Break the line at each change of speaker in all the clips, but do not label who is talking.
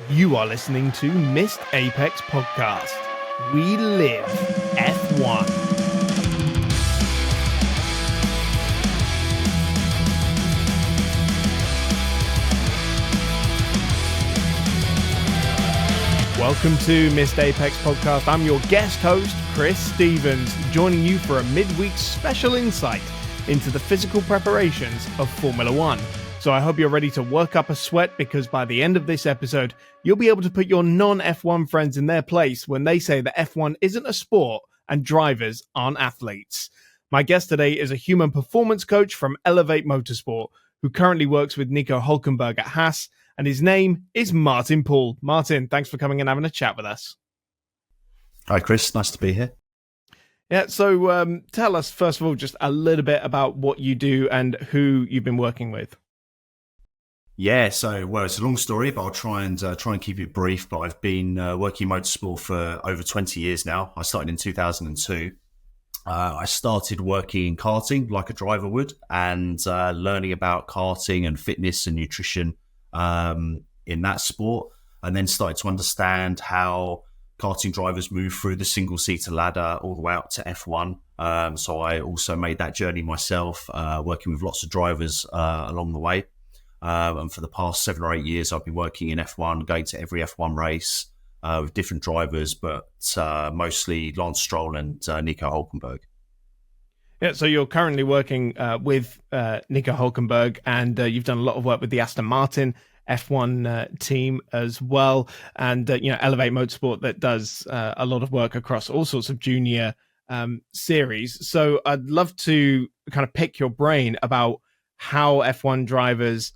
You are listening to Missed Apex Podcast. We live F1. Welcome to Missed Apex Podcast. I'm your guest host, Chris Stevens, joining you for a midweek special insight into the physical preparations of Formula One. So I hope you're ready to work up a sweat, because by the end of this episode, you'll be able to put your non-F1 friends in their place when they say that F1 isn't a sport and drivers aren't athletes. My guest today is a human performance coach from Elevate Motorsport, who currently works with Nico Hülkenberg at Haas, and his name is Martin Poole. Martin, thanks for coming and having a chat with us.
Hi, Chris. Nice to be here.
Yeah, so tell us, first of all, just a little bit about what you do and who you've been working with.
Yeah, it's a long story, but I'll try and keep it brief. But I've been working motorsport for over 20 years now. I started in 2002. I started working in karting like a driver would, and learning about karting and fitness and nutrition in that sport, and then started to understand how karting drivers move through the single-seater ladder all the way up to F1. So I also made that journey myself, working with lots of drivers along the way. And for the past 7 or 8 years, I've been working in F1, going to every F1 race with different drivers, but mostly Lance Stroll and Nico Hülkenberg.
Yeah, so you're currently working with Nico Hülkenberg, and you've done a lot of work with the Aston Martin F1 team as well, and Elevate Motorsport that does a lot of work across all sorts of junior series. So I'd love to kind of pick your brain about how F1 drivers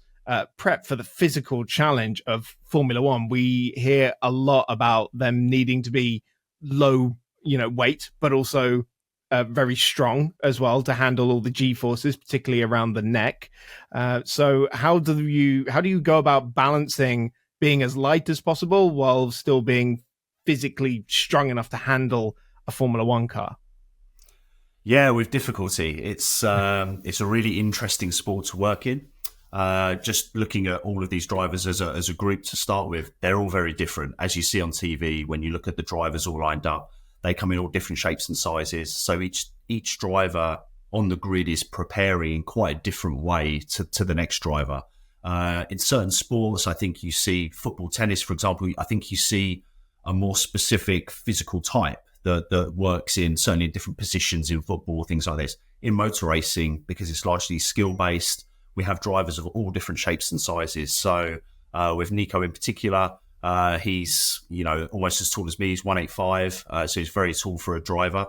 prep for the physical challenge of Formula One. We hear a lot about them needing to be low, weight, but also very strong as well to handle all the G-forces, particularly around the neck. So how do you go about balancing being as light as possible while still being physically strong enough to handle a Formula One car?
Yeah, with difficulty. It's a really interesting sport to work in. Just looking at all of these drivers as a group to start with, they're all very different. As you see on TV, when you look at the drivers all lined up, they come in all different shapes and sizes. So each driver on the grid is preparing in quite a different way to the next driver. In certain sports, I think you see football, tennis, for example, I think you see a more specific physical type that works certainly in different positions in football, things like this. In motor racing, because it's largely skill-based, we have drivers of all different shapes and sizes. So with Nico in particular, he's almost as tall as me. He's 185, so he's very tall for a driver.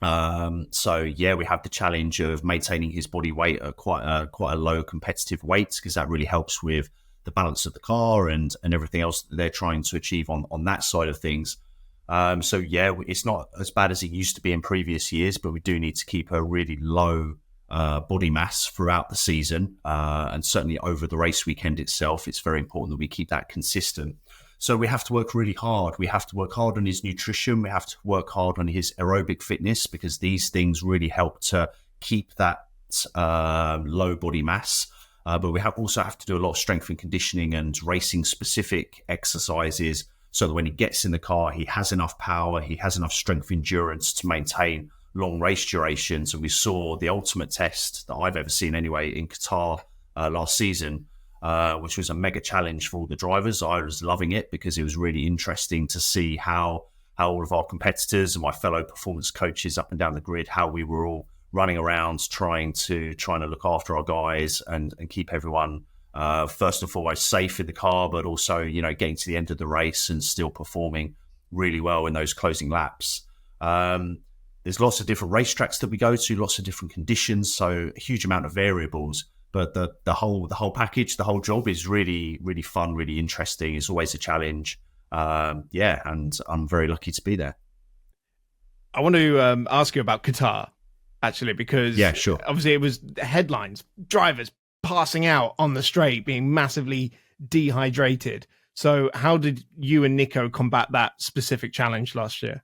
So yeah, we have the challenge of maintaining his body weight at quite a low competitive weight, because that really helps with the balance of the car and everything else that they're trying to achieve on that side of things. So yeah, it's not as bad as it used to be in previous years, but we do need to keep a really low body mass throughout the season, and certainly over the race weekend itself. It's very important that we keep that consistent. So we have to work really hard. We have to work hard on his nutrition. We have to work hard on his aerobic fitness, because these things really help to keep that low body mass. But we also have to do a lot of strength and conditioning and racing specific exercises, so that when he gets in the car, he has enough power, he has enough strength endurance to maintain long race durations. And we saw the ultimate test that I've ever seen anyway in Qatar last season, which was a mega challenge for all the drivers. I was loving it, because it was really interesting to see how all of our competitors and my fellow performance coaches up and down the grid, how we were all running around trying to look after our guys and keep everyone first and foremost safe in the car, but also getting to the end of the race and still performing really well in those closing laps. There's lots of different racetracks that we go to, lots of different conditions, so a huge amount of variables. But the whole package, the whole job is really, really fun, really interesting. It's always a challenge. And I'm very lucky to be there.
I want to ask you about Qatar, actually, because
yeah, sure.
Obviously it was headlines, drivers passing out on the straight, being massively dehydrated. So how did you and Nico combat that specific challenge last year?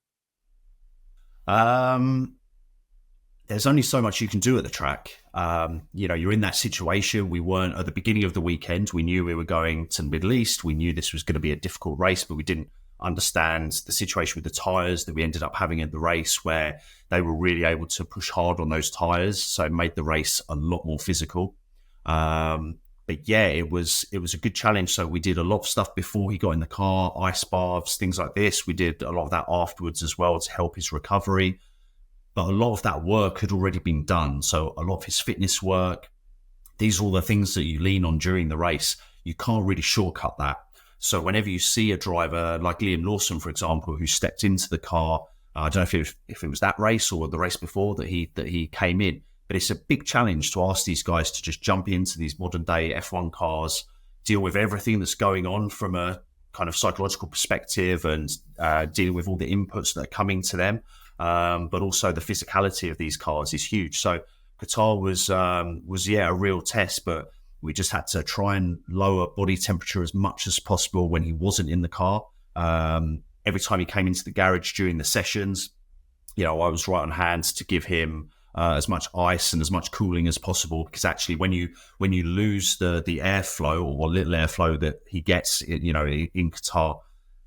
there's only so much you can do at the track. You're in that situation. We weren't at the beginning of the weekend. We knew we were going to the Middle East. We knew this was going to be a difficult race, but we didn't understand the situation with the tyres that we ended up having in the race, where they were really able to push hard on those tyres. So it made the race a lot more physical. But yeah, it was a good challenge. So we did a lot of stuff before he got in the car, ice baths, things like this. We did a lot of that afterwards as well to help his recovery. But a lot of that work had already been done. So a lot of his fitness work, these are all the things that you lean on during the race. You can't really shortcut that. So whenever you see a driver like Liam Lawson, for example, who stepped into the car, I don't know if it was that race or the race before that he came in, but it's a big challenge to ask these guys to just jump into these modern day F1 cars, deal with everything that's going on from a kind of psychological perspective, and deal with all the inputs that are coming to them. But also the physicality of these cars is huge. So Qatar was a real test, but we just had to try and lower body temperature as much as possible when he wasn't in the car. Every time he came into the garage during the sessions, I was right on hand to give him as much ice and as much cooling as possible, because actually when you lose the airflow, or what little airflow that he gets in Qatar,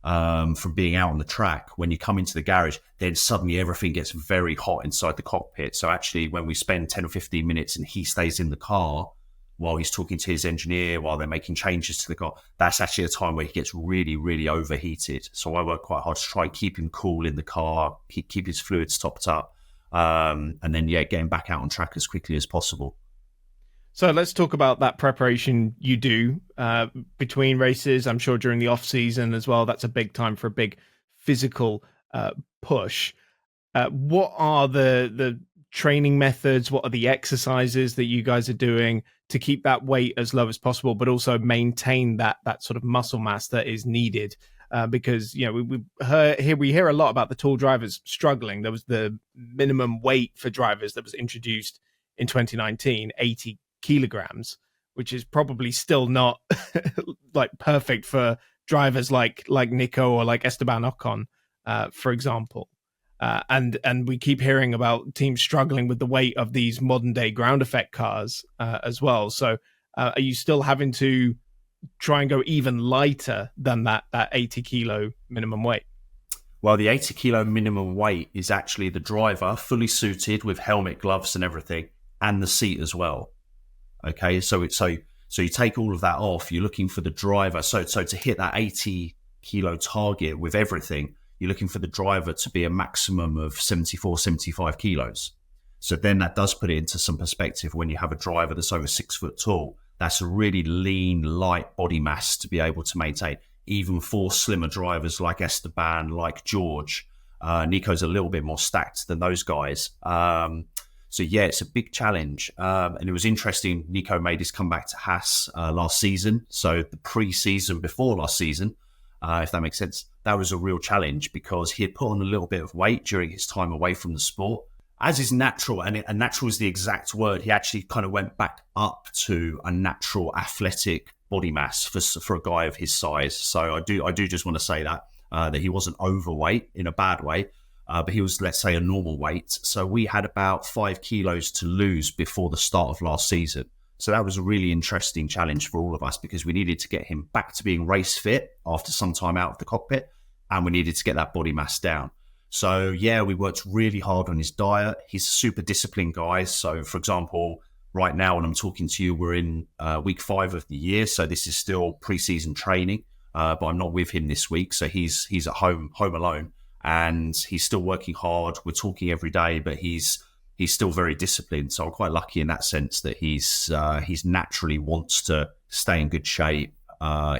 from being out on the track, when you come into the garage, then suddenly everything gets very hot inside the cockpit. So actually when we spend 10 or 15 minutes and he stays in the car while he's talking to his engineer, while they're making changes to the car, that's actually a time where he gets really, really overheated. So I work quite hard to try and keep him cool in the car, keep his fluids topped up, and then, getting back out on track as quickly as possible.
So let's talk about that preparation you do between races. I'm sure during the off season as well, that's a big time for a big physical push. What are the training methods? What are the exercises that you guys are doing to keep that weight as low as possible, but also maintain that sort of muscle mass that is needed? Because we hear a lot about the tall drivers struggling. There was the minimum weight for drivers that was introduced in 2019, 80 kilograms, which is probably still not like perfect for drivers like Nico or like Esteban Ocon, for example. And we keep hearing about teams struggling with the weight of these modern day ground effect cars as well. So are you still having to try and go even lighter than that 80 kilo minimum weight?
Well, the 80 kilo minimum weight is actually the driver fully suited with helmet, gloves and everything, and the seat as well. Okay, so you take all of that off, you're looking for the driver. So to hit that 80 kilo target with everything, you're looking for the driver to be a maximum of 74, 75 kilos. So then that does put it into some perspective. When you have a driver that's over 6 foot tall, that's a really lean, light body mass to be able to maintain. Even for slimmer drivers like Esteban, like George, Nico's a little bit more stacked than those guys. So yeah, it's a big challenge. And it was interesting, Nico made his comeback to Haas last season. So the pre-season before last season, if that makes sense, that was a real challenge because he had put on a little bit of weight during his time away from the sport. As is natural, and natural is the exact word, he actually kind of went back up to a natural athletic body mass for a guy of his size. So I do just want to say that he wasn't overweight in a bad way. But he was, let's say, a normal weight. So we had about 5 kilos to lose before the start of last season. So that was a really interesting challenge for all of us because we needed to get him back to being race fit after some time out of the cockpit, and we needed to get that body mass down. So yeah, we worked really hard on his diet. He's a super disciplined guy. So for example, right now when I'm talking to you, we're in week 5 of the year. So this is still pre-season training, but I'm not with him this week. So he's at home alone. And he's still working hard. We're talking every day, but he's still very disciplined. So I'm quite lucky in that sense that he's naturally wants to stay in good shape.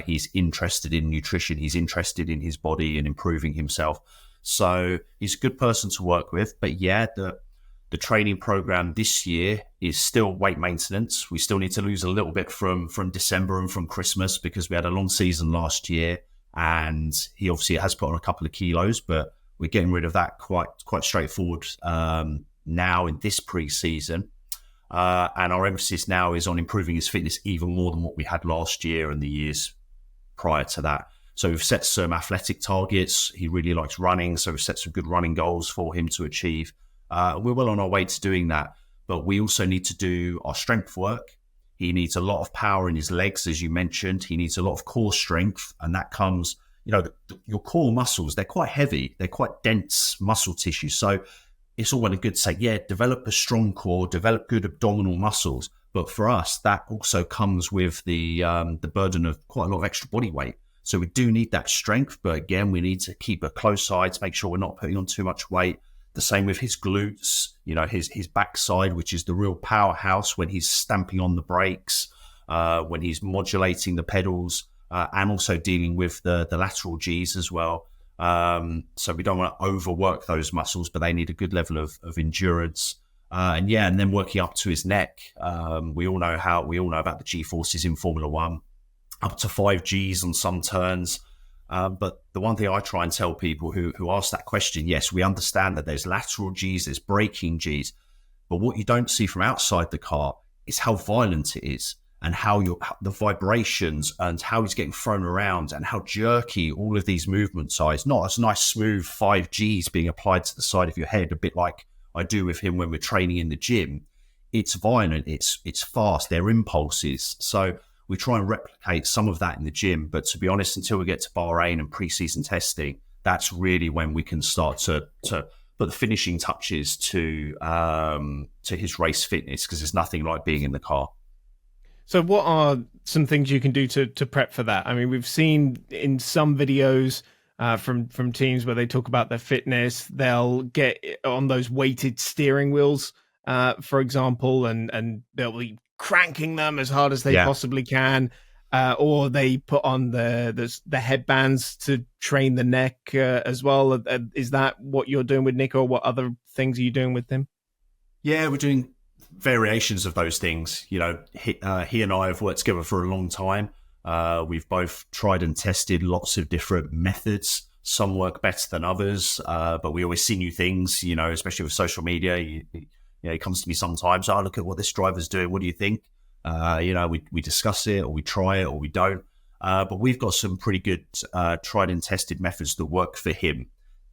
He's interested in nutrition. He's interested in his body and improving himself. So he's a good person to work with. But yeah, the training program this year is still weight maintenance. We still need to lose a little bit from December and from Christmas because we had a long season last year. And he obviously has put on a couple of kilos, but we're getting rid of that quite straightforward now in this pre-season. And our emphasis now is on improving his fitness even more than what we had last year and the years prior to that. So we've set some athletic targets. He really likes running, so we've set some good running goals for him to achieve. We're well on our way to doing that, but we also need to do our strength work. He needs a lot of power in his legs, as you mentioned. He needs a lot of core strength, and that comes, your core muscles, they're quite heavy. They're quite dense muscle tissue. So it's all well and good to say, yeah, develop a strong core, develop good abdominal muscles. But for us, that also comes with the burden of quite a lot of extra body weight. So we do need that strength, but again, we need to keep a close eye to make sure we're not putting on too much weight. The same with his glutes, his backside, which is the real powerhouse when he's stamping on the brakes, when he's modulating the pedals, and also dealing with the lateral Gs as well. So we don't want to overwork those muscles, but they need a good level of endurance. And then working up to his neck. We all know about the G-forces in Formula One, up to 5 Gs on some turns. But the one thing I try and tell people who ask that question, yes, we understand that there's lateral Gs, there's braking Gs, but what you don't see from outside the car is how violent it is, and how the vibrations and how he's getting thrown around and how jerky all of these movements are. It's not as nice, smooth 5 Gs being applied to the side of your head, a bit like I do with him when we're training in the gym. It's violent, it's fast, they're impulses. So we try and replicate some of that in the gym, but to be honest, until we get to Bahrain and pre-season testing, that's really when we can start to put the finishing touches to his race fitness, because there's nothing like being in the car.
So what are some things you can do to prep for that? I mean, we've seen in some videos from teams where they talk about their fitness, they'll get on those weighted steering wheels, for example, and they'll be cranking them as hard as they possibly can, or they put on the headbands to train the neck as well. Is that what you're doing with Nico, or what other things are you doing with him?
Yeah, we're doing variations of those things. He and I have worked together for a long time. We've both tried and tested lots of different methods. Some work better than others, but we always see new things, especially with social media. He comes to me sometimes, look at what this driver's doing. What do you think? We discuss it, or we try it, or we don't. But we've got some pretty good tried and tested methods that work for him.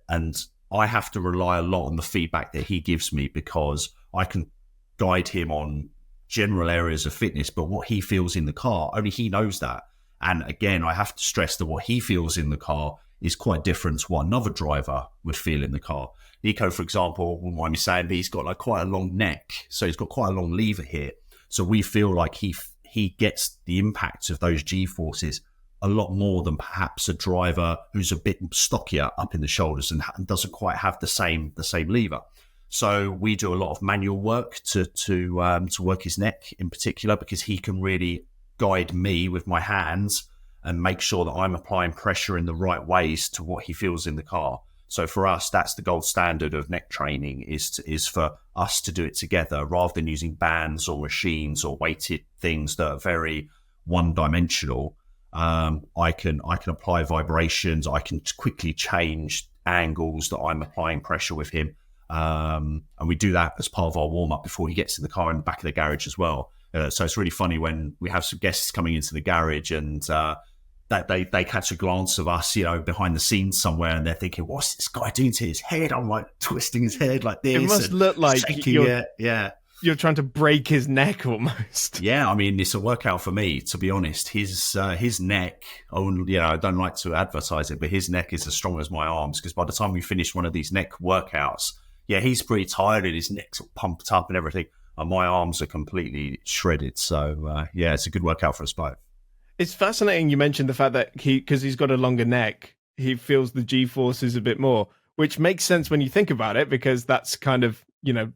And I have to rely a lot on the feedback that he gives me, because I can guide him on general areas of fitness, but what he feels in the car, only he knows that. And again, I have to stress that what he feels in the car is quite different to what another driver would feel in the car. Nico, for example, wouldn't mind me saying, but he's got quite a long neck, so he's got quite a long lever here. So we feel like he gets the impact of those G-forces a lot more than perhaps a driver who's a bit stockier up in the shoulders and doesn't quite have the same lever. So we do a lot of manual work to work his neck in particular, because he can really guide me with my hands and make sure that I'm applying pressure in the right ways to what he feels in the car. So for us, that's the gold standard of neck training, is for us to do it together rather than using bands or machines or weighted things that are very one-dimensional. I can apply vibrations. I can quickly change angles that I'm applying pressure with him. And we do that as part of our warm-up before he gets in the car in the back of the garage as well. So it's really funny when we have some guests coming into the garage and that they catch a glance of us, behind the scenes somewhere, and they're thinking, what's this guy doing to his head? I'm like twisting his head like this.
It must look like you're trying to break his neck almost.
Yeah, I mean, it's a workout for me, to be honest. His neck, I don't like to advertise it, but his neck is as strong as my arms, because by the time we finish one of these neck workouts, he's pretty tired and his neck's pumped up and everything, and my arms are completely shredded. So, it's a good workout for us both.
It's fascinating you mentioned the fact that because he's got a longer neck, he feels the G-forces a bit more, which makes sense when you think about it, because that's kind of,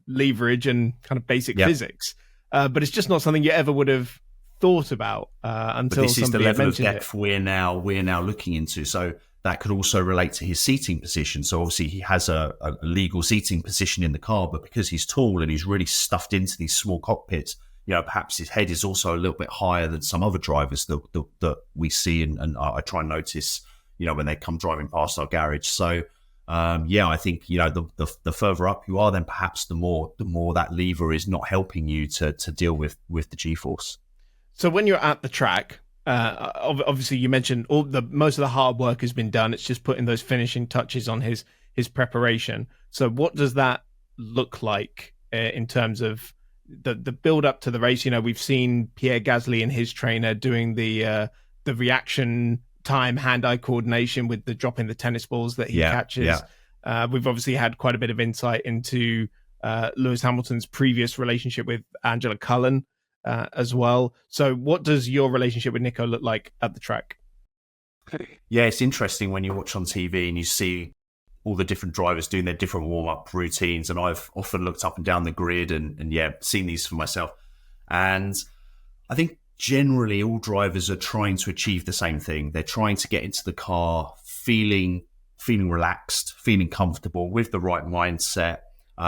leverage and kind of basic physics. But it's just not something you ever would have thought about until
this is the
somebody
level of
mentioned
depth we're now looking into. So that could also relate to his seating position. So obviously he has a legal seating position in the car, but because he's tall and he's really stuffed into these small cockpits, perhaps his head is also a little bit higher than some other drivers that we see, and I try and notice, when they come driving past our garage. So, I think, the further up you are, then perhaps the more that lever is not helping you to deal with the G-force.
So when you're at the track, obviously you mentioned most of the hard work has been done. It's just putting those finishing touches on his preparation. So what does that look like in terms of the build up to the race? We've seen Pierre Gasly and his trainer doing the reaction time hand-eye coordination with the dropping the tennis balls that he catches. We've obviously had quite a bit of insight into Lewis Hamilton's previous relationship with Angela Cullen as well. So what does your relationship with Nico look like at the track?
Yeah, it's interesting when you watch on TV and you see all the different drivers doing their different warm-up routines. And I've often looked up and down the grid and seen these for myself. And I think generally all drivers are trying to achieve the same thing. They're trying to get into the car feeling relaxed, feeling comfortable, with the right mindset,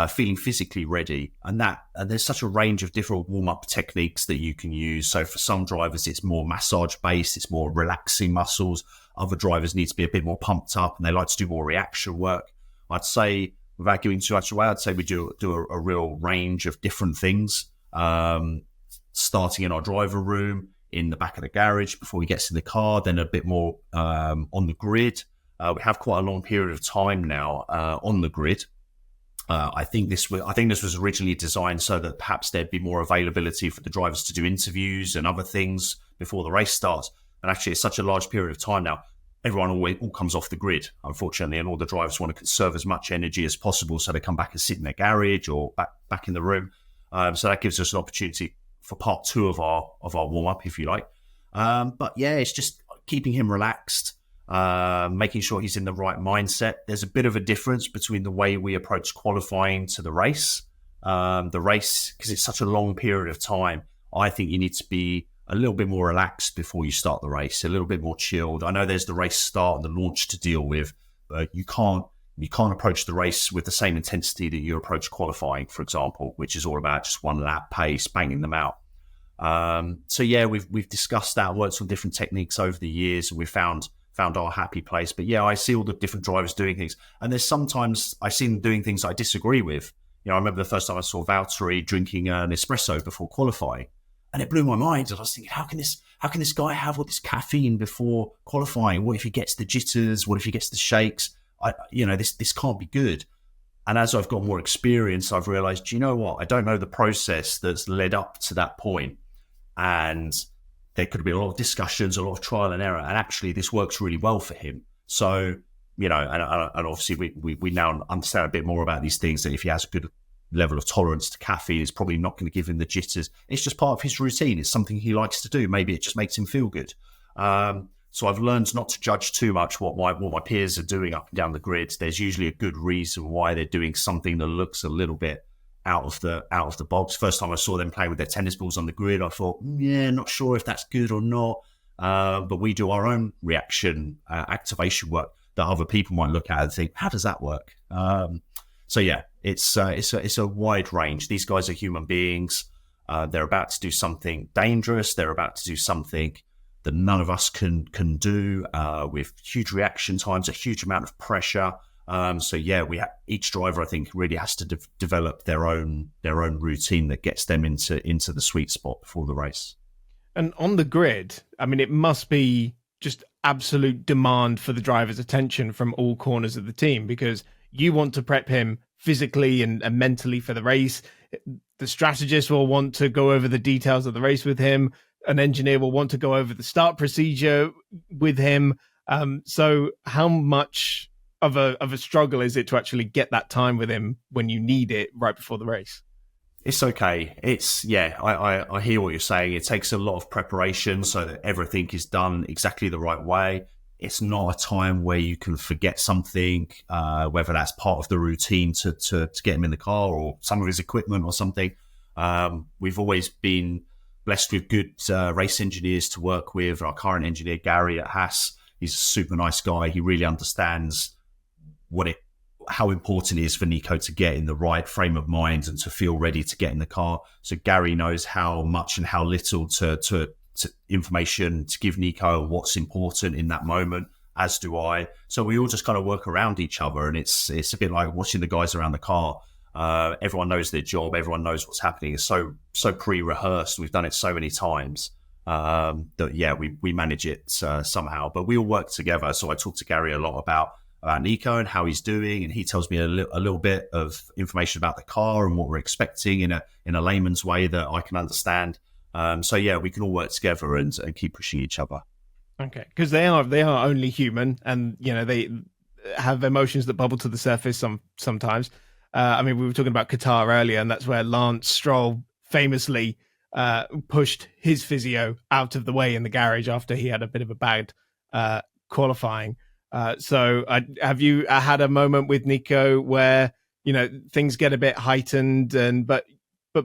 feeling physically ready. And there's such a range of different warm-up techniques that you can use. So for some drivers, it's more massage-based, it's more relaxing muscles. Other drivers need to be a bit more pumped up and they like to do more reaction work. I'd say, without giving too much away, I'd say we do a real range of different things. Starting in our driver room, in the back of the garage before he gets in the car, then a bit more on the grid. We have quite a long period of time now on the grid. I think this was originally designed so that perhaps there'd be more availability for the drivers to do interviews and other things before the race starts. And actually, it's such a large period of time now. Everyone all comes off the grid, unfortunately, and all the drivers want to conserve as much energy as possible, so they come back and sit in their garage or back in the room. So that gives us an opportunity for part two of our warm up, if you like. But yeah, it's just keeping him relaxed, making sure he's in the right mindset. There's a bit of a difference between the way we approach qualifying to the race. Because it's such a long period of time, I think you need to be a little bit more relaxed before you start the race, a little bit more chilled. I know there's the race start and the launch to deal with, but you can't approach the race with the same intensity that you approach qualifying, for example, which is all about just one lap pace, banging them out. So yeah, we've discussed that, worked on different techniques over the years, and we found our happy place. But yeah, I see all the different drivers doing things, and there's sometimes I see them doing things I disagree with. I remember the first time I saw Valtteri drinking an espresso before qualifying, and it blew my mind. And I was thinking, how can this guy have all this caffeine before qualifying? What if he gets the jitters? What if he gets the shakes? This can't be good. And as I've got more experience, I've realized, do you know what? I don't know the process that's led up to that point. And there could be a lot of discussions, a lot of trial and error. And actually, this works really well for him. So, and obviously we now understand a bit more about these things, that if he has a good level of tolerance to caffeine, it's probably not going to give him the jitters. It's just part of his routine. It's something he likes to do. Maybe it just makes him feel good. So I've learned not to judge too much what my peers are doing up and down the grid. There's usually a good reason why they're doing something that looks a little bit out of the box. First time I saw them playing with their tennis balls on the grid, I thought, not sure if that's good or not. But we do our own reaction activation work that other people might look at and think, how does that work? So yeah, it's a wide range. These guys are human beings. They're about to do something dangerous. They're about to do something that none of us can do, with huge reaction times, a huge amount of pressure. So yeah, each driver, I think, really has to develop their own routine that gets them into the sweet spot before the race.
And on the grid, I mean, it must be just absolute demand for the driver's attention from all corners of the team, because you want to prep him physically and mentally for the race. The strategist will want to go over the details of the race with him. An engineer will want to go over the start procedure with him. So how much of a struggle is it to actually get that time with him when you need it right before the race?
It's okay. I hear what you're saying. It takes a lot of preparation so that everything is done exactly the right way. It's not a time where you can forget something, whether that's part of the routine to get him in the car or some of his equipment or something. We've always been blessed with good race engineers to work with. Our current engineer, Gary at Haas, he's a super nice guy. He really understands how important it is for Nico to get in the right frame of mind and to feel ready to get in the car. So Gary knows how much and how little to information to give Nico, what's important in that moment, as do I. So we all just kind of work around each other, and it's a bit like watching the guys around the car. Everyone knows their job. Everyone knows what's happening. It's so pre-rehearsed. We've done it so many times that we manage it somehow. But we all work together. So I talk to Gary a lot about about Nico and how he's doing, and he tells me a little bit of information about the car and what we're expecting in a layman's way that I can understand. So yeah, we can all work together and keep pushing each other.
Okay, because they are only human, and they have emotions that bubble to the surface sometimes. I mean, we were talking about Qatar earlier, and that's where Lance Stroll famously pushed his physio out of the way in the garage after he had a bit of a bad qualifying. So have you had a moment with Nico where things get a bit heightened, but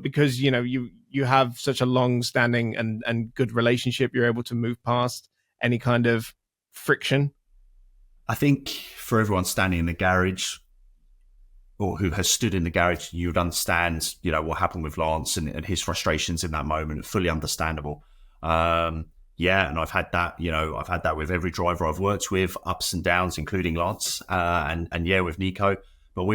because you have such a long-standing and good relationship, you're able to move past any kind of friction?
I think for everyone standing in the garage, or who has stood in the garage, you would understand, what happened with Lance and his frustrations in that moment. Fully understandable. Yeah, and I've had that. I've had that with every driver I've worked with, ups and downs, including Lance, and yeah, with Nico. But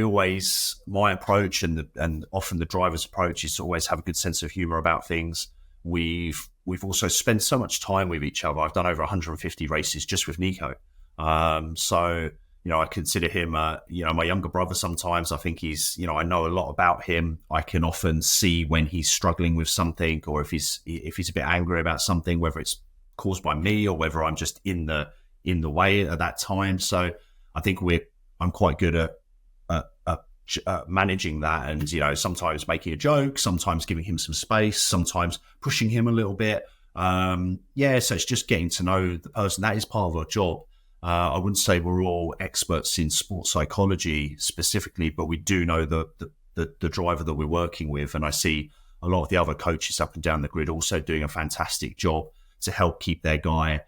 my approach and often the driver's approach is to always have a good sense of humor about things. We've also spent so much time with each other. I've done over 150 races just with Nico. So I consider him, my younger brother sometimes. I think he's, I know a lot about him. I can often see when he's struggling with something, or if he's a bit angry about something, whether it's caused by me or whether I'm just in the way at that time. So I think I'm quite good at managing that, and sometimes making a joke, sometimes giving him some space, sometimes pushing him a little bit. So it's just getting to know the person. That is part of our job. I wouldn't say we're all experts in sports psychology specifically, but we do know the driver that we're working with. And I see a lot of the other coaches up and down the grid also doing a fantastic job to help keep their guy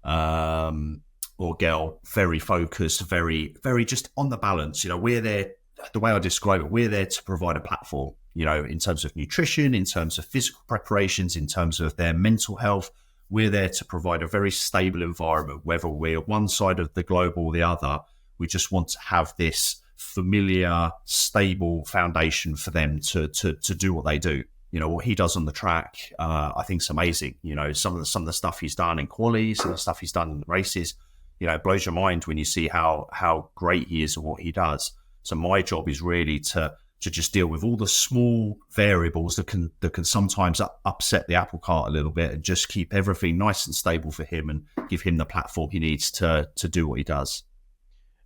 or girl very focused, very, very just on the balance. We're there, the way I describe it, we're there to provide a platform, in terms of nutrition, in terms of physical preparations, in terms of their mental health. We're there to provide a very stable environment, whether we're one side of the globe or the other. We just want to have this familiar, stable foundation for them to do what they do. What he does on the track, I think is amazing. Some of the stuff he's done in quali, some of the stuff he's done in races, it blows your mind when you see how great he is at what he does. So my job is really to just deal with all the small variables that can sometimes upset the apple cart a little bit, and just keep everything nice and stable for him and give him the platform he needs to do what he does.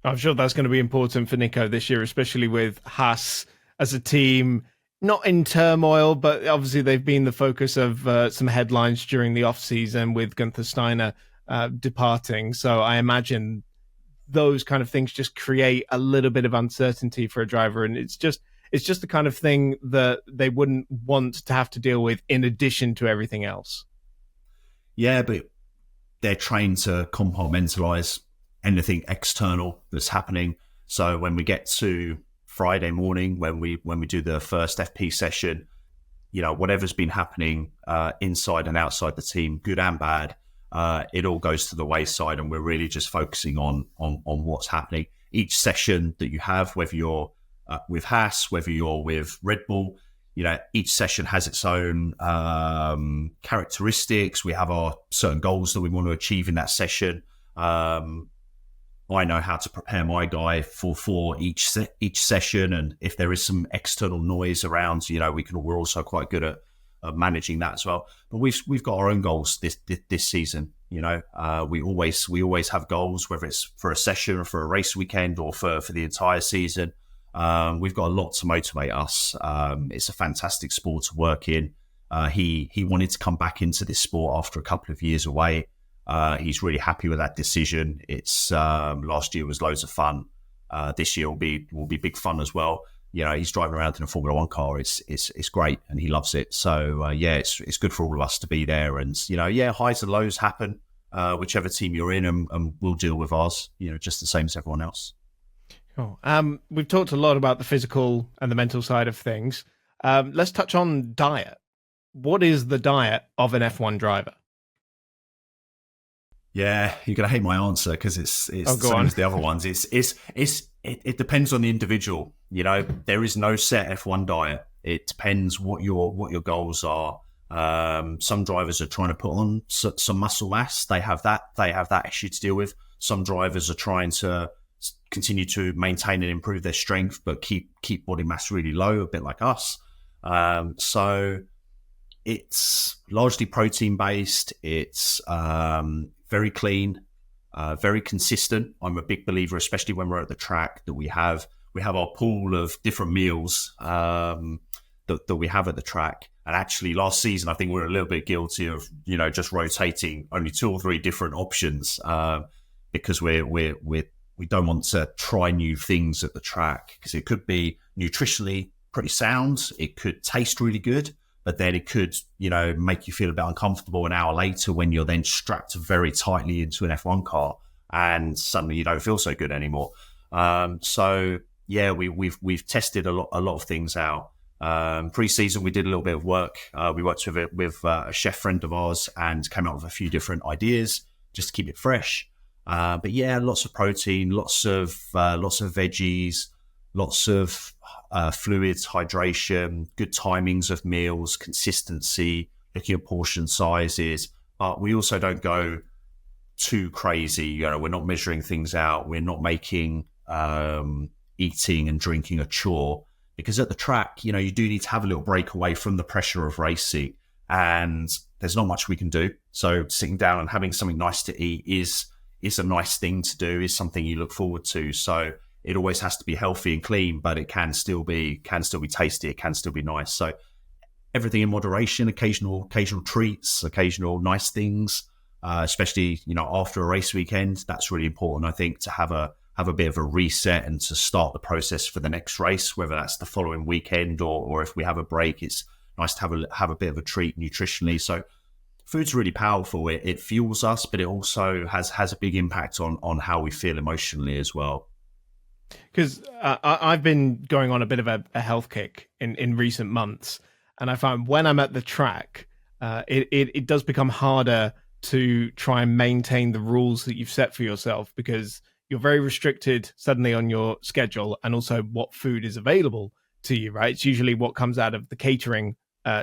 I'm sure that's going to be important for Nico this year, especially with Haas as a team, not in turmoil, but obviously they've been the focus of some headlines during the off season with Gunther Steiner departing. So I imagine those kind of things just create a little bit of uncertainty for a driver, and it's just the kind of thing that they wouldn't want to have to deal with in addition to everything else. Yeah,
but they're trained to compartmentalize anything external that's happening. So when we get to Friday morning, when we do the first FP session, whatever's been happening inside and outside the team, good and bad, it all goes to the wayside, and we're really just focusing on what's happening. Each session that you have, whether you're with Haas, whether you're with Red Bull, each session has its own characteristics. We have our certain goals that we want to achieve in that session. I know how to prepare my guy for each session, and if there is some external noise around, we're also quite good at managing that as well. But we've got our own goals this season. We always have goals, whether it's for a session or for a race weekend or for the entire season. We've got a lot to motivate us. It's a fantastic sport to work in. He wanted to come back into this sport after a couple of years away. He's really happy with that decision. It's last year was loads of fun. This year will be big fun as well. He's driving around in a Formula One car. It's great, and he loves it. So it's good for all of us to be there. And highs and lows happen, whichever team you're in, and we'll deal with ours. Just the same as everyone else.
Cool. We've talked a lot about the physical and the mental side of things. Let's touch on diet. What is the diet of an F1 driver?
Yeah, you're gonna hate my answer because it's the same as the other ones. It depends on the individual. There is no set F1 diet. It depends what your goals are. Some drivers are trying to put on some muscle mass. They have that issue to deal with. Some drivers are trying to continue to maintain and improve their strength, but keep body mass really low, a bit like us. So it's largely protein based. It's very clean, very consistent. I'm a big believer, especially when we're at the track, that we have our pool of different meals that we have at the track. And actually, last season, I think we were a little bit guilty of just rotating only 2 or 3 different options because we don't want to try new things at the track, because it could be nutritionally pretty sound, it could taste really good, but then it could, make you feel a bit uncomfortable an hour later when you're then strapped very tightly into an F1 car and suddenly you don't feel so good anymore. So yeah, we've tested a lot of things out. Pre-season, we did a little bit of work. We worked with a chef friend of ours and came up with a few different ideas just to keep it fresh. But yeah, lots of protein, lots of veggies, lots of fluids, hydration, good timings of meals, consistency, looking at portion sizes. But we also don't go too crazy. We're not measuring things out. We're not making eating and drinking a chore, because at the track, you do need to have a little break away from the pressure of racing, and there's not much we can do. So sitting down and having something nice to eat is a nice thing to do, is something you look forward to. So it always has to be healthy and clean, but it can still be tasty. It can still be nice. So everything in moderation, occasional treats, occasional nice things, especially, after a race weekend. That's really important, I think, to have a bit of a reset and to start the process for the next race, whether that's the following weekend or if we have a break. It's nice to have a bit of a treat nutritionally. So food's really powerful. It fuels us, but it also has a big impact on how we feel emotionally as well.
Because I've been going on a bit of a health kick in recent months, and I find when I'm at the track, it does become harder to try and maintain the rules that you've set for yourself, because you're very restricted suddenly on your schedule and also what food is available to you, right? It's usually what comes out of the catering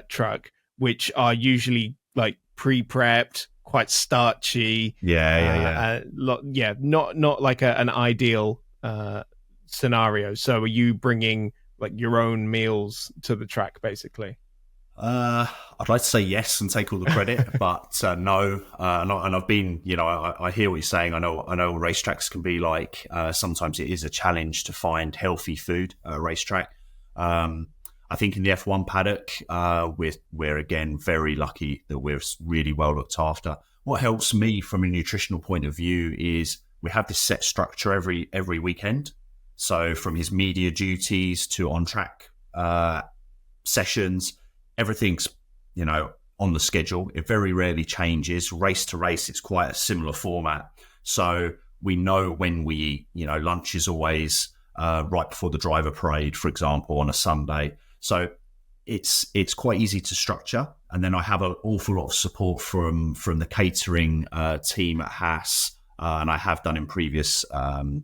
truck, which are usually like pre-prepped, quite starchy. Not like an ideal scenario. So are you bringing like your own meals to the track, basically?
I'd like to say yes and take all the credit, but no. And I've been, I hear what you're saying. I know racetracks can be like, sometimes it is a challenge to find healthy food at a racetrack. I think in the F1 paddock, we're again very lucky that we're really well looked after. What helps me from a nutritional point of view is we have this set structure every weekend. So from his media duties to on-track sessions, everything's, on the schedule. It very rarely changes. Race to race, it's quite a similar format. So we know when we eat. Lunch is always right before the driver parade, for example, on a Sunday. So it's quite easy to structure. And then I have an awful lot of support from the catering team at Haas, and I have done in previous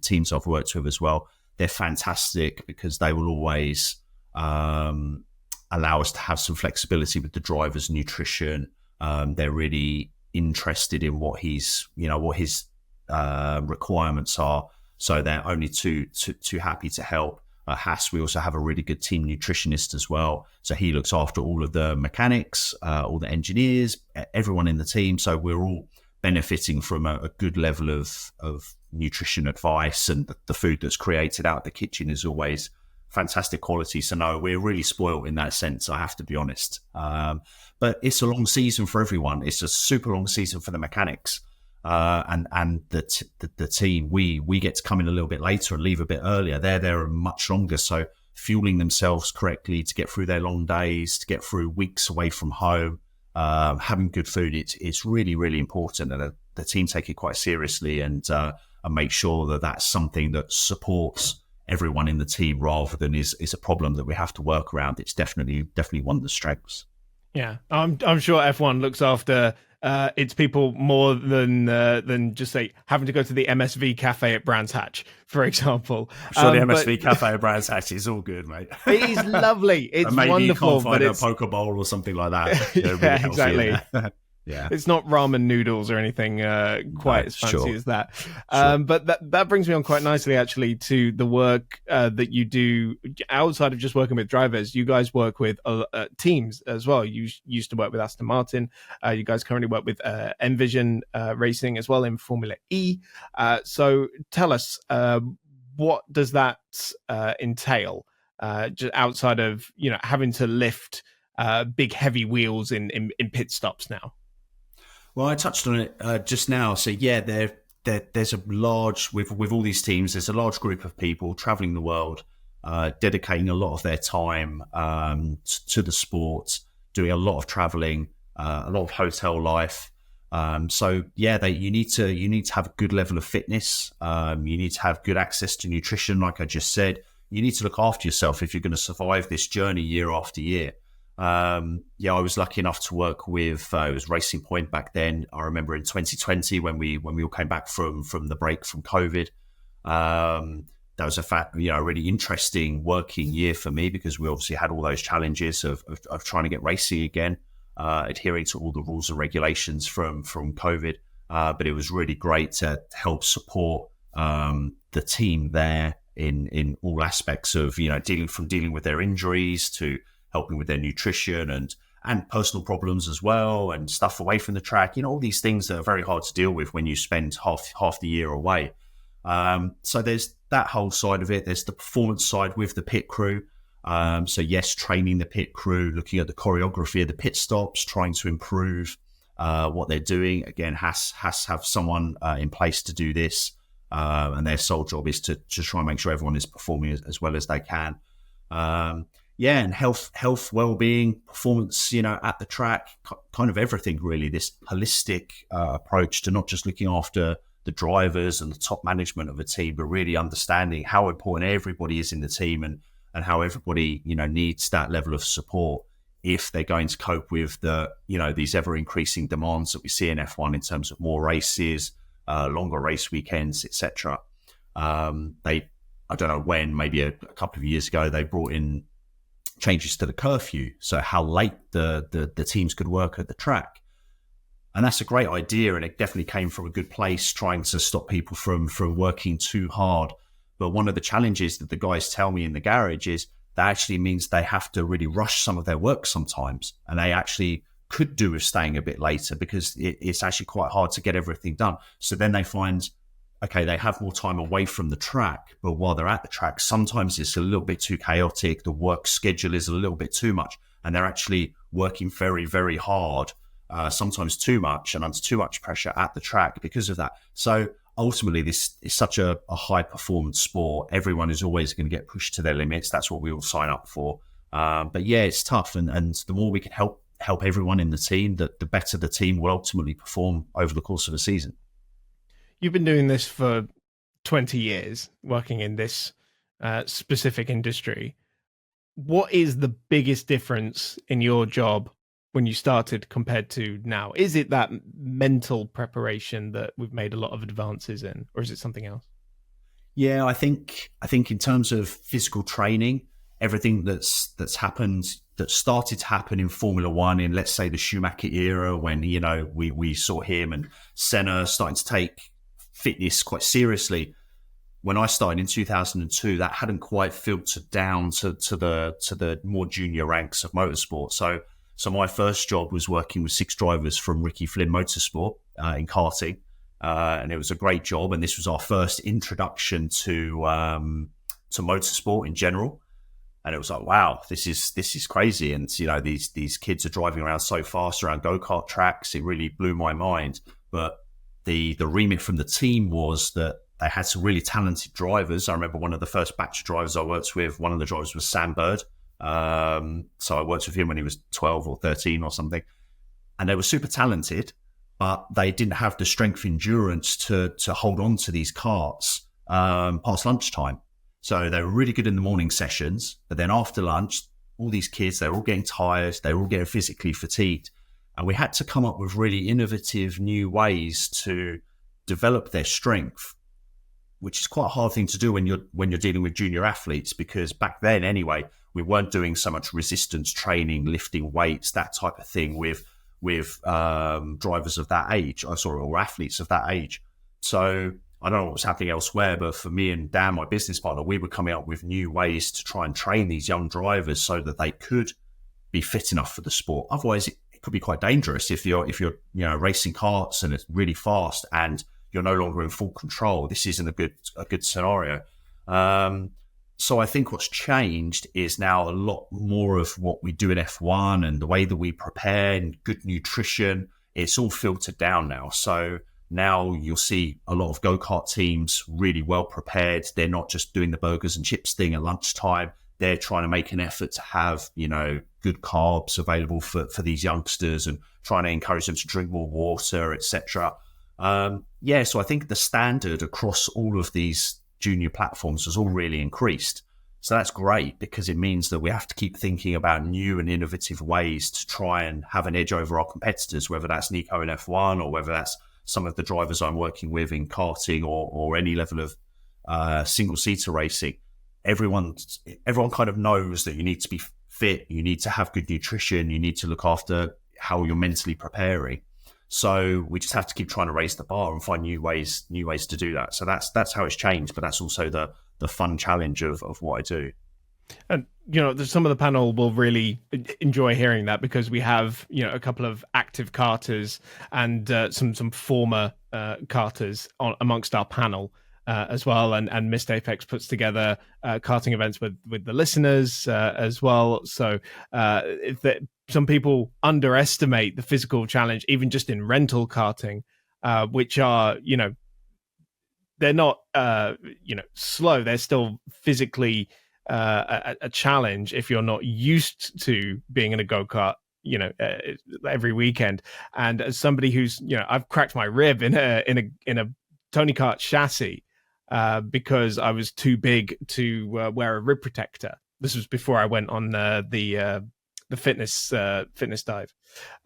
teams I've worked with as well. They're fantastic because they will always allow us to have some flexibility with the driver's nutrition. They're really interested in what his requirements are. So they're only too happy to help. Haas, we also have a really good team nutritionist as well. So he looks after all of the mechanics, all the engineers, everyone in the team. So we're all benefiting from a good level of nutrition advice, and the food that's created out of the kitchen is always fantastic quality. So no, we're really spoiled in that sense, I have to be honest. But it's a long season for everyone. It's a super long season for the mechanics. And the team, we get to come in a little bit later and leave a bit earlier. They're there much longer, so fueling themselves correctly to get through their long days, to get through weeks away from home, having good food, it's really, really important, and the team take it quite seriously and make sure that that's something that supports everyone in the team rather than is a problem that we have to work around. It's definitely one of the strengths.
Yeah, I'm sure F1 looks after its people more than just say having to go to the MSV cafe at Brands Hatch, for example.
I'm sure the MSV cafe at Brands Hatch is all good, mate.
It is lovely. It's
maybe
wonderful.
You can't find a poke bowl or something like that.
Yeah, exactly.
Yeah.
It's not ramen noodles or anything quite as fancy as that. But that brings me on quite nicely, actually, to the work that you do outside of just working with drivers. You guys work with teams as well. You used to work with Aston Martin. You guys currently work with Envision Racing as well in Formula E. So tell us, what does that entail? Just outside of having to lift big heavy wheels in pit stops now.
Well, I touched on it just now. So yeah, there's a large with all these teams. There's a large group of people traveling the world, dedicating a lot of their time to the sport, doing a lot of traveling, a lot of hotel life. So yeah, you need to have a good level of fitness. You need to have good access to nutrition, like I just said. You need to look after yourself if you're going to survive this journey year after year. I was lucky enough to work with it was Racing Point back then. I remember in 2020 when we all came back from the break from COVID. That was a really interesting working year for me, because we obviously had all those challenges of trying to get racing again, adhering to all the rules and regulations from COVID. But it was really great to help support the team there in all aspects of dealing with their injuries to helping with their nutrition and personal problems as well, and stuff away from the track. All these things that are very hard to deal with when you spend half the year away. So there's that whole side of it. There's the performance side with the pit crew. So yes, training the pit crew, looking at the choreography of the pit stops, trying to improve what they're doing. Again, has to have someone in place to do this. And their sole job is to try and make sure everyone is performing as well as they can. And health, well-being, performance, at the track, kind of everything really. This holistic approach to not just looking after the drivers and the top management of a team, but really understanding how important everybody is in the team and how everybody, needs that level of support if they're going to cope with the, these ever-increasing demands that we see in F1 in terms of more races, longer race weekends, etc. I don't know when, maybe a couple of years ago, they brought in changes to the curfew, so how late the teams could work at the track. And that's a great idea, and it definitely came from a good place, trying to stop people from working too hard. But one of the challenges that the guys tell me in the garage is that actually means they have to really rush some of their work sometimes, and they actually could do with staying a bit later, because it's actually quite hard to get everything done. So then they find, okay, they have more time away from the track, but while they're at the track, sometimes it's a little bit too chaotic. The work schedule is a little bit too much, and they're actually working very, very hard, sometimes too much and under too much pressure at the track because of that. So ultimately, this is such a high performance sport. Everyone is always going to get pushed to their limits. That's what we all sign up for. But yeah, it's tough. And the more we can help everyone in the team, the better the team will ultimately perform over the course of a season.
You've been doing this for 20 years, working in this specific industry. What is the biggest difference in your job when you started compared to now? Is it that mental preparation that we've made a lot of advances in, or is it something else?
Yeah, I think in terms of physical training, everything that's happened, that started to happen in Formula One in, let's say, the Schumacher era, when we saw him and Senna starting to take fitness quite seriously. When I started in 2002, that hadn't quite filtered down to the more junior ranks of motorsport. So my first job was working with 6 drivers from Ricky Flynn Motorsport in karting, and it was a great job. And this was our first introduction to motorsport in general. And it was like, wow, this is crazy. And these kids are driving around so fast around go-kart tracks. It really blew my mind. But the remit from the team was that they had some really talented drivers. I remember one of the first batch of drivers I worked with, one of the drivers was Sam Bird. So I worked with him when he was 12 or 13 or something. And they were super talented, but they didn't have the strength endurance to hold on to these karts past lunchtime. So they were really good in the morning sessions, but then after lunch, all these kids, they're all getting tired, they're all getting physically fatigued. And we had to come up with really innovative new ways to develop their strength, which is quite a hard thing to do when you're dealing with junior athletes, because back then anyway, we weren't doing so much resistance training, lifting weights, that type of thing with with drivers of that age, or athletes of that age. So I don't know what's happening elsewhere, but for me and Dan, my business partner, we were coming up with new ways to try and train these young drivers so that they could be fit enough for the sport. Otherwise, it could be quite dangerous if you're racing karts and it's really fast and you're no longer in full control. This isn't a good scenario. So I think what's changed is now a lot more of what we do in F1 and the way that we prepare and good nutrition. It's all filtered down now. So now you'll see a lot of go-kart teams really well prepared. They're not just doing the burgers and chips thing at lunchtime. They're trying to make an effort to have, good carbs available for these youngsters and trying to encourage them to drink more water, etc. So I think the standard across all of these junior platforms has all really increased. So that's great because it means that we have to keep thinking about new and innovative ways to try and have an edge over our competitors, whether that's Nico in F1 or whether that's some of the drivers I'm working with in karting or any level of single-seater racing. Everyone kind of knows that you need to be fit, you need to have good nutrition, you need to look after how you're mentally preparing. So we just have to keep trying to raise the bar and find new ways to do that. So that's how it's changed, but that's also the fun challenge of what I do.
And some of the panel will really enjoy hearing that because we have a couple of active karters and some former karters amongst our panel as well. And Missed Apex puts together karting events with the listeners as well. So some people underestimate the physical challenge, even just in rental karting, which are, they're not, slow. They're still physically a challenge if you're not used to being in a go-kart, every weekend. And as somebody who's, I've cracked my rib in a Tony Kart chassis because I was too big to wear a rib protector. This was before I went on the fitness dive,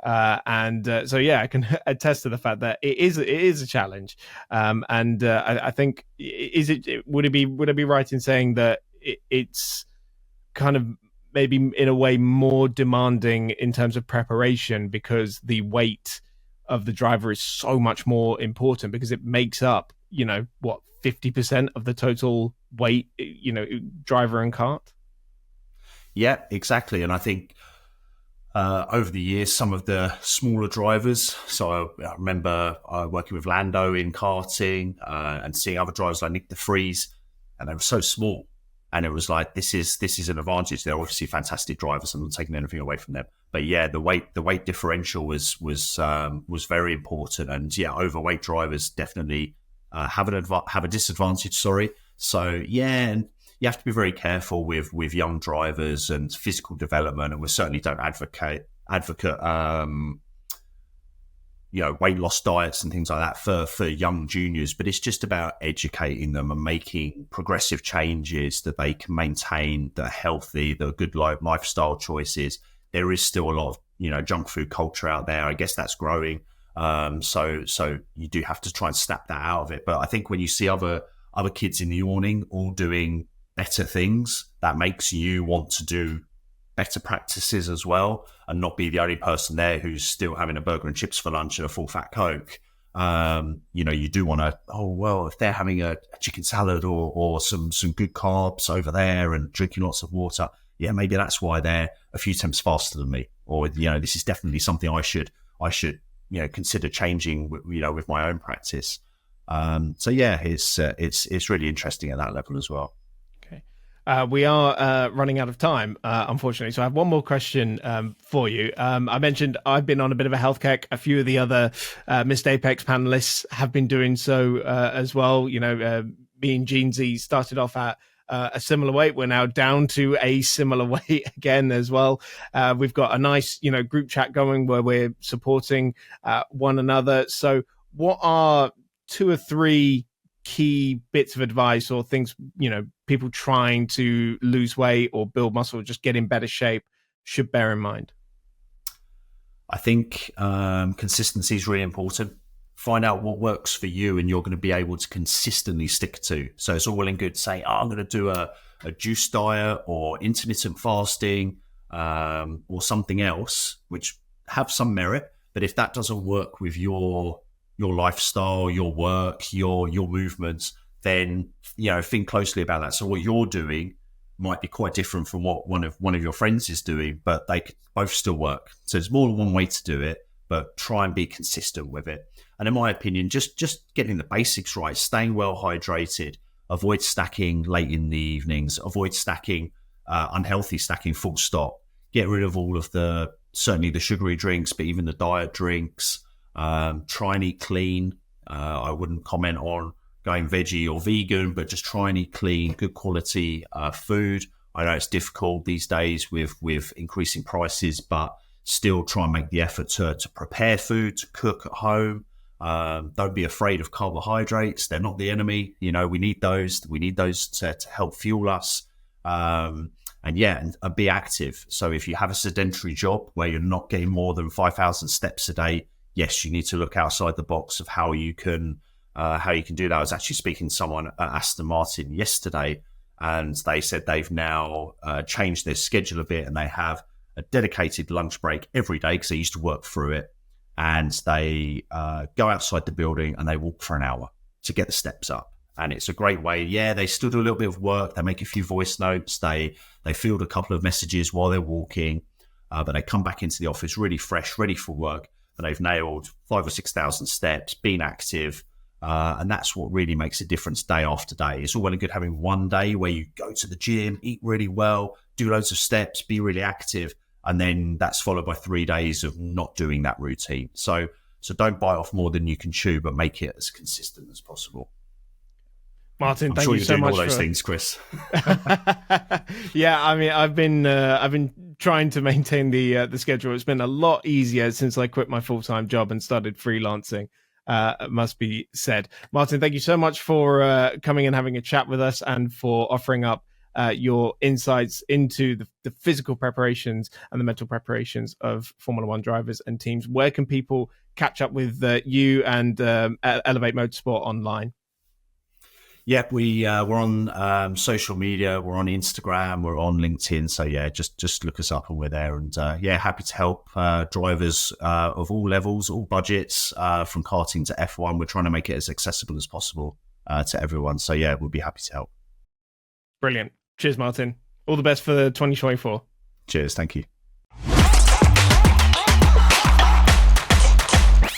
so I can attest to the fact that it is a challenge, and I think would I be right in saying that it's kind of maybe in a way more demanding in terms of preparation because the weight of the driver is so much more important because it makes up 50% of the total weight, driver and kart.
Yeah, exactly. And I think over the years, some of the smaller drivers, so I remember working with Lando in karting and seeing other drivers like Nick de Vries, and they were so small. And it was like, this is an advantage. They're obviously fantastic drivers. I'm not taking anything away from them. But yeah, the weight differential was very important. And yeah, overweight drivers definitely have a disadvantage. Sorry. So yeah, and you have to be very careful with young drivers and physical development. And we certainly don't advocate weight loss diets and things like that for young juniors, but it's just about educating them and making progressive changes that they can maintain the healthy, the good lifestyle choices. There is still a lot of, junk food culture out there. I guess that's growing. So you do have to try and snap that out of it. But I think when you see other kids in the awning all doing better things, that makes you want to do better practices as well and not be the only person there who's still having a burger and chips for lunch and a full fat Coke. You do want to, if they're having a chicken salad or some good carbs over there and drinking lots of water, yeah, maybe that's why they're a few times faster than me. Or, this is definitely something I should consider changing, with my own practice. So yeah, it's really interesting at that level as well.
We are running out of time, unfortunately. So I have one more question for you. I mentioned I've been on a bit of a health kick. A few of the other Missed Apex panelists have been doing so as well. Me and Jeansy started off at a similar weight. We're now down to a similar weight again as well. We've got a nice, group chat going where we're supporting one another. So what are 2 or 3 key bits of advice or things, people trying to lose weight or build muscle, or just get in better shape should bear in mind?
I think consistency is really important. Find out what works for you and you're going to be able to consistently stick to. So it's all well and good saying, I'm going to do a juice diet or intermittent fasting or something else, which have some merit. But if that doesn't work with your lifestyle, your work, your movements, then think closely about that. So what you're doing might be quite different from what one of your friends is doing, but they could both still work. So there's more than one way to do it, but try and be consistent with it. And in my opinion, just getting the basics right, staying well hydrated, avoid stacking late in the evenings, avoid stacking, unhealthy stacking, full stop. Get rid of all of certainly the sugary drinks, but even the diet drinks. Try and eat clean. I wouldn't comment on going veggie or vegan, but just try and eat clean, good quality food. I know it's difficult these days with increasing prices, but still try and make the effort to prepare food, to cook at home. Don't be afraid of carbohydrates. They're not the enemy. We need those. We need those to help fuel us. And be active. So if you have a sedentary job where you're not getting more than 5,000 steps a day, yes, you need to look outside the box of how you can do that. I was actually speaking to someone at Aston Martin yesterday, and they said they've now changed their schedule a bit, and they have a dedicated lunch break every day because they used to work through it. And they go outside the building and they walk for an hour to get the steps up. And it's a great way. Yeah, they still do a little bit of work. They make a few voice notes. They field a couple of messages while they're walking, but they come back into the office really fresh, ready for work. And they've nailed 5,000 or 6,000 steps, been active. And that's what really makes a difference day after day. It's all well and good having one day where you go to the gym, eat really well, do loads of steps, be really active. And then that's followed by 3 days of not doing that routine. So don't bite off more than you can chew, but make it as consistent as possible.
Martin, thank you so much
for all those things, Chris.
Yeah, I mean, I've been trying to maintain the schedule. It's been a lot easier since I quit my full-time job and started freelancing. It must be said. Martin, thank you so much for coming and having a chat with us and for offering up your insights into the physical preparations and the mental preparations of Formula One drivers and teams. Where can people catch up with you and Elevate Motorsport online?
Yeah, we're on social media. We're on Instagram. We're on LinkedIn. So yeah, just look us up and we're there. And happy to help drivers of all levels, all budgets, from karting to F1. We're trying to make it as accessible as possible to everyone. So yeah, we'll be happy to help.
Brilliant. Cheers, Martin. All the best for 2024.
Cheers. Thank you.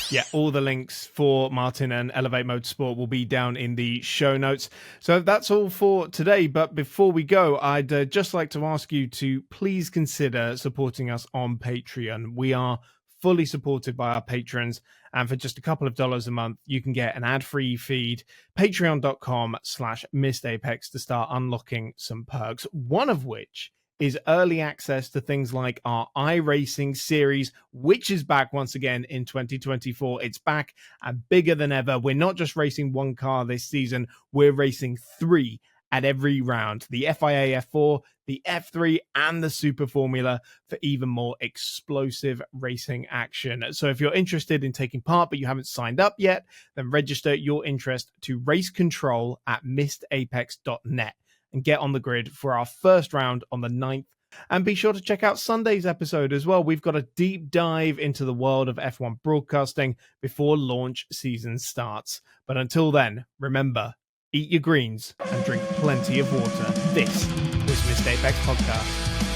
Yeah, all the links for Martin and Elevate Motorsport will be down in the show notes. So that's all for today. But before we go, I'd just like to ask you to please consider supporting us on Patreon. We are fully supported by our patrons. And for just a couple of dollars a month, you can get an ad-free feed, patreon.com/missedapex to start unlocking some perks, one of which is early access to things like our iRacing series, which is back once again in 2024. It's back and bigger than ever. We're not just racing one car this season, we're racing 3 at every round. The FIA F4, the F3, and the Super Formula for even more explosive racing action. So if you're interested in taking part, but you haven't signed up yet, then register your interest to race control at missedapex.net. and get on the grid for our first round on the 9th. And be sure to check out Sunday's episode as well. We've got a deep dive into the world of F1 broadcasting before launch season starts. But until then, remember, eat your greens and drink plenty of water. This was Missed Apex Podcast.